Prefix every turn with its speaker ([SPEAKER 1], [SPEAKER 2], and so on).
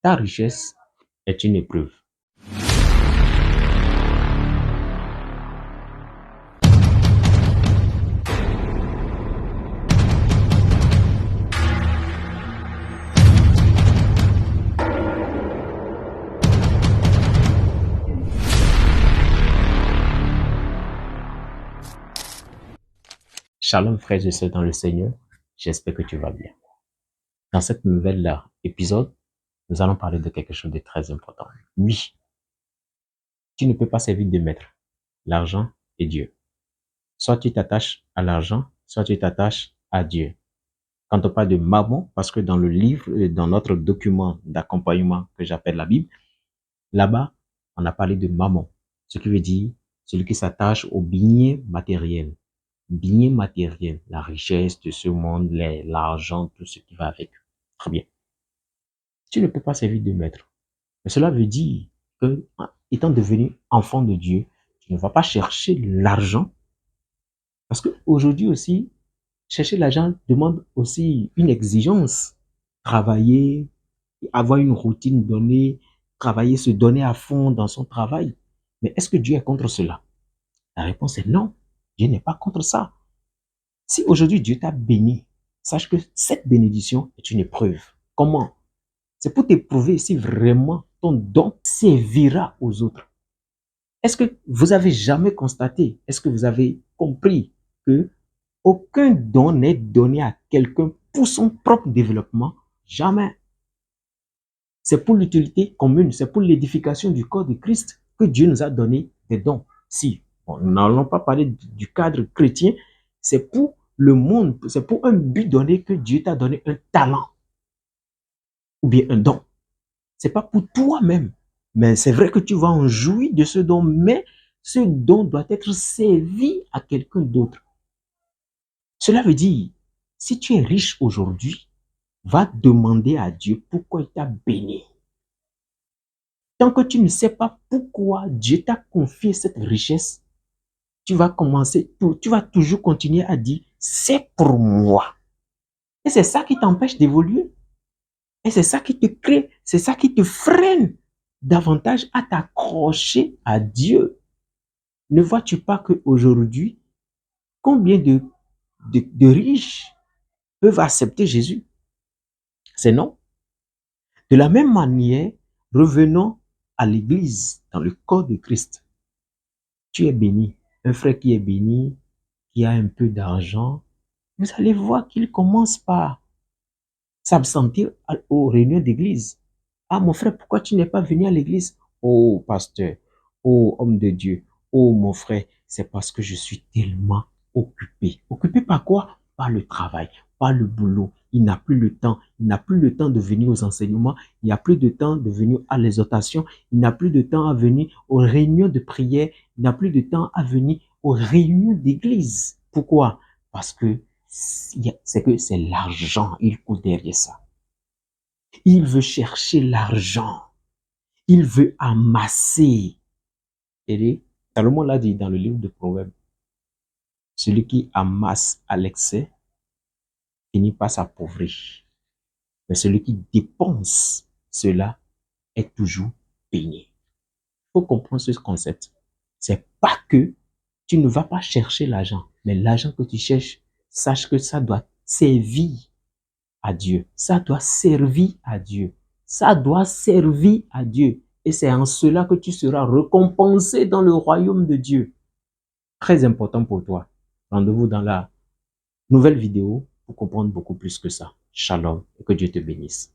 [SPEAKER 1] ta richesse est une épreuve. Shalom frères et sœurs dans le Seigneur, j'espère que tu vas bien. Dans cette nouvelle épisode, nous allons parler de quelque chose de très important. Oui, tu ne peux pas servir de maître, l'argent et Dieu. Soit tu t'attaches à l'argent, soit tu t'attaches à Dieu. Quand on parle de mammon, parce que dans le livre, dans notre document d'accompagnement que j'appelle la Bible, là-bas, on a parlé de mammon, ce qui veut dire celui qui s'attache au bien matériel. Bien matériel, la richesse de ce monde, l'argent, tout ce qui va avec. Très bien. Tu ne peux pas servir de maître. Mais cela veut dire que, étant devenu enfant de Dieu, tu ne vas pas chercher l'argent. Parce qu'aujourd'hui aussi, chercher l'argent demande aussi une exigence. Travailler, avoir une routine donnée, travailler, se donner à fond dans son travail. Mais est-ce que Dieu est contre cela? La réponse est non. Dieu n'est pas contre ça. Si aujourd'hui Dieu t'a béni, sache que cette bénédiction est une épreuve. Comment? C'est pour t'éprouver si vraiment ton don servira aux autres. Est-ce que vous avez jamais constaté, est-ce que vous avez compris que aucun don n'est donné à quelqu'un pour son propre développement? Jamais. C'est pour l'utilité commune, c'est pour l'édification du corps de Christ que Dieu nous a donné des dons. Si, bon, nous n'allons pas parler du cadre chrétien, c'est pour le monde, c'est pour un but donné que Dieu t'a donné un talent ou bien un don. C'est pas pour toi-même, mais c'est vrai que tu vas en jouir de ce don, mais ce don doit être servi à quelqu'un d'autre. Cela veut dire, si tu es riche aujourd'hui, va demander à Dieu pourquoi il t'a béni. Tant que tu ne sais pas pourquoi Dieu t'a confié cette richesse, tu vas toujours continuer à dire, c'est pour moi. Et c'est ça qui t'empêche d'évoluer. Et c'est ça qui te crée, c'est ça qui te freine davantage à t'accrocher à Dieu. Ne vois-tu pas qu'aujourd'hui, combien de riches peuvent accepter Jésus? C'est non. De la même manière, revenons à l'église, dans le corps de Christ. Tu es béni. Un frère qui est béni, qui a un peu d'argent, vous allez voir qu'il commence par s'absenter aux réunions d'église. Ah, mon frère, pourquoi tu n'es pas venu à l'église? Oh, pasteur, oh, homme de Dieu, oh, mon frère, c'est parce que je suis tellement occupé. Occupé par quoi? Par le travail, par le boulot. Il n'a plus le temps. Il n'a plus le temps de venir aux enseignements. Il n'a plus de temps de venir à l'exhortation. Il n'a plus de temps à venir aux réunions de prière. Il n'a plus de temps à venir aux réunions d'église. Pourquoi? Parce que c'est l'argent, il court derrière ça. Il veut chercher l'argent. Il veut amasser. Et Salomon l'a dit dans le livre de Proverbes. Celui qui amasse à l'excès finit par s'appauvrir. Mais celui qui dépense cela est toujours béni. Il faut comprendre ce concept. C'est pas que tu ne vas pas chercher l'argent, mais l'argent que tu cherches, sache que ça doit servir à Dieu. Ça doit servir à Dieu. Ça doit servir à Dieu. Et c'est en cela que tu seras récompensé dans le royaume de Dieu. Très important pour toi. Rendez-vous dans la nouvelle vidéo pour comprendre beaucoup plus que ça. Shalom et que Dieu te bénisse.